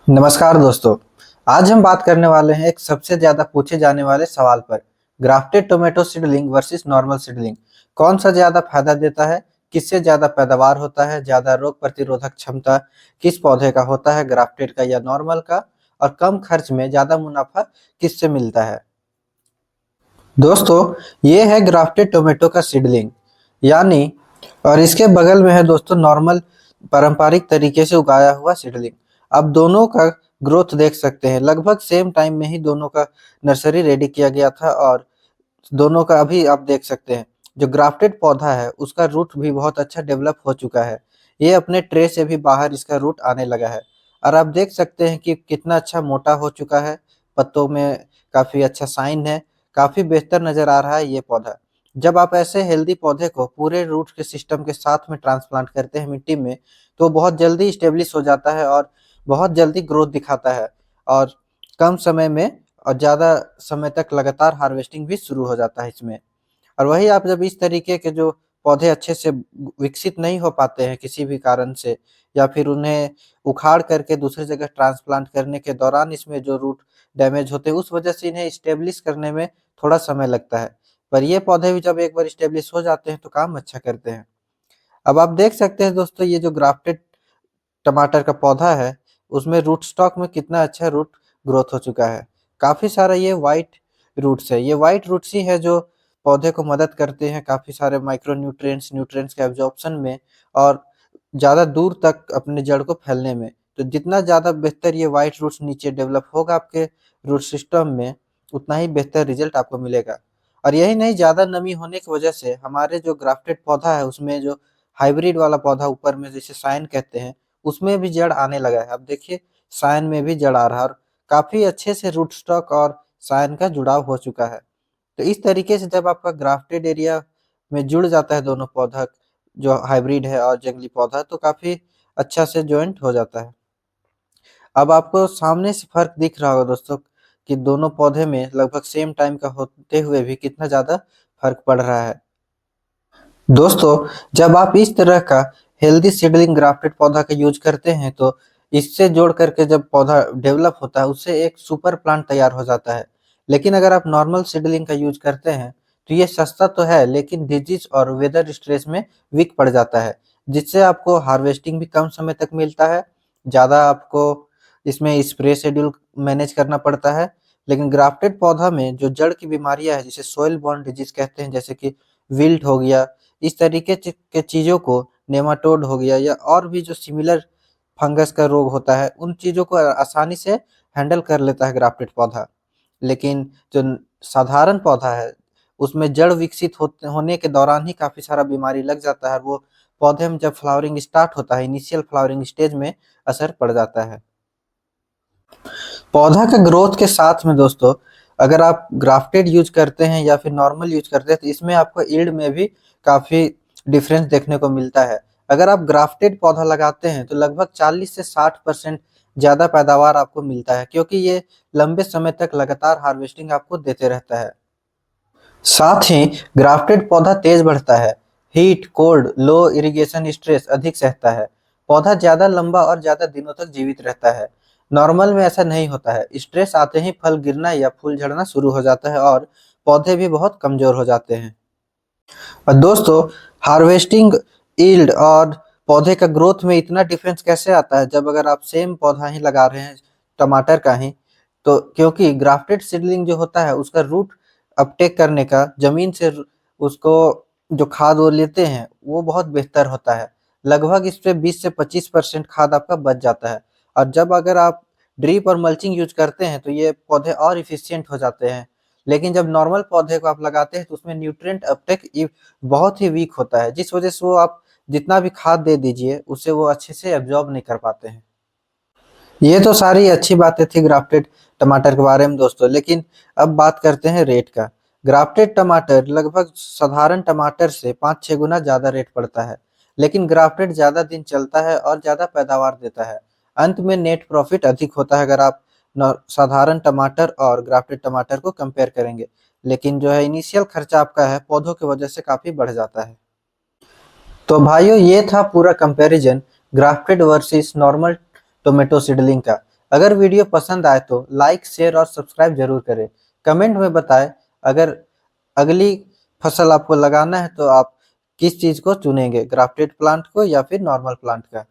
नमस्कार दोस्तों। आज हम बात करने वाले हैं एक सबसे ज्यादा पूछे जाने वाले सवाल पर। Grafted tomato seedling versus normal seedling कौन सा ज्यादा फायदा देता है? किससे ज्यादा पैदावार होता है? ज्यादा रोग प्रतिरोधक क्षमता किस पौधे का होता है, ग्राफ्टेड का या नॉर्मल का? और कम खर्च में ज्यादा मुनाफा किससे मिलता है? दोस्तों, ये है ग्राफ्टेड टोमेटो का सीडलिंग यानी, और इसके बगल में है दोस्तों नॉर्मल पारंपरिक तरीके से उगाया हुआ सीडलिंग। आप दोनों का ग्रोथ देख सकते हैं, लगभग सेम टाइम में ही दोनों का नर्सरी रेडी किया गया था। और दोनों का अभी आप देख सकते हैं, जो ग्राफ्टेड पौधा है उसका रूट भी बहुत अच्छा डेवलप हो चुका है। ये अपने ट्रे से भी बाहर इसका रूट आने लगा है। और आप देख सकते हैं कि कितना अच्छा मोटा हो चुका है, पत्तों में काफी अच्छा साइन है, काफी बेहतर नजर आ रहा है ये पौधा। जब आप ऐसे हेल्दी पौधे को पूरे रूट के सिस्टम के साथ में ट्रांसप्लांट करते हैं मिट्टी में, तो बहुत जल्दी स्टेब्लिश हो जाता है और बहुत जल्दी ग्रोथ दिखाता है। और कम समय में और ज़्यादा समय तक लगातार हार्वेस्टिंग भी शुरू हो जाता है इसमें। और वही आप जब इस तरीके के जो पौधे अच्छे से विकसित नहीं हो पाते हैं किसी भी कारण से, या फिर उन्हें उखाड़ करके दूसरी जगह ट्रांसप्लांट करने के दौरान इसमें जो रूट डैमेज होते हैं, उस वजह से इन्हें स्टेब्लिश करने में थोड़ा समय लगता है। पर ये पौधे भी जब एक बार स्टेब्लिश हो जाते हैं तो काम अच्छा करते हैं। अब आप देख सकते हैं दोस्तों, ये जो ग्राफ्टेड टमाटर का पौधा है, उसमें रूट स्टॉक में कितना अच्छा रूट ग्रोथ हो चुका है। काफी सारा ये वाइट रूट्स है, ये वाइट रूट्स ही है जो पौधे को मदद करते हैं काफी सारे माइक्रो न्यूट्रिएंट्स न्यूट्रिएंट्स के एब्जॉर्प्शन में, और ज्यादा दूर तक अपने जड़ को फैलने में। तो जितना ज्यादा बेहतर ये वाइट रूट्स नीचे डेवलप होगा आपके रूट सिस्टम में, उतना ही बेहतर रिजल्ट आपको मिलेगा। और यही नहीं, ज्यादा नमी होने की वजह से हमारे जो ग्राफ्टेड पौधा है उसमें जो हाइब्रिड वाला पौधा ऊपर में जिसे साइन कहते हैं, उसमें भी जड़ आने लगा है। अब देखिए, सायन में भी जड़ आ रहा है और काफी अच्छे से रूट स्टॉक और सायन का जुड़ाव हो चुका है। तो इस तरीके से जब आपका ग्राफ्टेड एरिया में जुड़ जाता है दोनों पौधा, जो हाइब्रिड है और जंगली पौधा, तो काफी अच्छा से ज्वाइंट हो जाता है। अब आपको सामने से फर्क दिख रहा होगा दोस्तों, कि दोनों पौधे में लगभग सेम टाइम का होते हुए भी कितना ज्यादा फर्क पड़ रहा है। दोस्तों, जब आप इस तरह का हेल्दी सीडलिंग ग्राफ्टेड पौधा का यूज करते हैं, तो इससे जोड़ करके जब पौधा डेवलप होता है उससे एक सुपर प्लांट तैयार हो जाता है। लेकिन अगर आप नॉर्मल सीडलिंग का यूज करते हैं, तो ये सस्ता तो है लेकिन डिजीज और वेदर स्ट्रेस में वीक पड़ जाता है, जिससे आपको हार्वेस्टिंग भी कम समय तक मिलता है। ज़्यादा आपको इसमें स्प्रे शेड्यूल मैनेज करना पड़ता है। लेकिन ग्राफ्टेड पौधा में जो जड़ की बीमारियां है, जिसे सोइल बॉर्न डिजीज कहते हैं, जैसे कि विल्ट हो गया, इस तरीके के चीज़ों को, नेमाटोड हो गया, या और भी जो सिमिलर फंगस का रोग होता है, उन चीज़ों को आसानी से हैंडल कर लेता है ग्राफ्टेड पौधा। लेकिन जो साधारण पौधा है, उसमें जड़ विकसित होने के दौरान ही काफ़ी सारा बीमारी लग जाता है, और वो पौधे में जब फ्लावरिंग स्टार्ट होता है, इनिशियल फ्लावरिंग स्टेज में असर पड़ जाता है। पौधा के ग्रोथ के साथ में दोस्तों, अगर आप ग्राफ्टेड यूज करते हैं या फिर नॉर्मल यूज करते हैं, तो इसमें आपको ईल्ड में भी काफी डिफरेंस देखने को मिलता है। अगर आप ग्राफ्टेड पौधा लगाते हैं तो लगभग 40 से 60% ज्यादा पैदावार आपको मिलता है, क्योंकि ये लंबे समय तक लगातार हार्वेस्टिंग आपको देते रहता है। साथ ही ग्राफ्टेड पौधा तेज बढ़ता है, हीट, कोल्ड, लो इरिगेशन स्ट्रेस अधिक सहता है। पौधा ज्यादा लंबा और ज्यादा दिनों तक जीवित रहता है। नॉर्मल में ऐसा नहीं होता है, स्ट्रेस आते ही फल गिरना या फूल झड़ना शुरू हो जाता है और पौधे भी बहुत कमजोर हो जाते हैं। और दोस्तों, हार्वेस्टिंग, यील्ड और पौधे का ग्रोथ में इतना डिफरेंस कैसे आता है, जब अगर आप सेम पौधा ही लगा रहे हैं, टमाटर का ही, तो क्योंकि ग्राफ्टेड सीडलिंग जो होता है उसका रूट अपटेक करने का, जमीन से उसको जो खाद वो लेते हैं वो बहुत बेहतर होता है। लगभग इस पे 20 से 25% खाद आपका बच जाता है। और जब अगर आप ड्रिप और मल्चिंग यूज करते हैं तो ये पौधे और इफिशियंट हो जाते हैं। लेकिन जब नॉर्मल पौधे को आप लगाते हैं तो उसमें न्यूट्रिएंट अपटेक बहुत ही वीक होता है, जिस वजह से वो आप जितना भी खाद दे दीजिए उसे वो अच्छे से एब्जॉर्ब नहीं कर पाते हैं। ये तो सारी अच्छी बातें थी ग्राफ्टेड टमाटर के बारे में दोस्तों, लेकिन अब बात करते हैं रेट का। ग्राफ्टेड टमाटर लगभग साधारण टमाटर से 5-6 गुना ज्यादा रेट पड़ता है, लेकिन ग्राफ्टेड ज्यादा दिन चलता है और ज्यादा पैदावार देता है। अंत में नेट प्रॉफिट अधिक होता है अगर आप साधारण टमाटर और ग्राफ्टेड टमाटर को कंपेयर करेंगे। लेकिन जो है इनिशियल खर्चा आपका है पौधों की वजह से काफी बढ़ जाता है। तो भाइयों, ये था पूरा comparison grafted versus normal tomato seedling का। अगर वीडियो पसंद आए तो लाइक, शेयर और सब्सक्राइब जरूर करें। कमेंट में बताएं अगर अगली फसल आपको लगाना है तो आप किस चीज को चुनेंगे, ग्राफ्टेड प्लांट को या फिर नॉर्मल प्लांट का।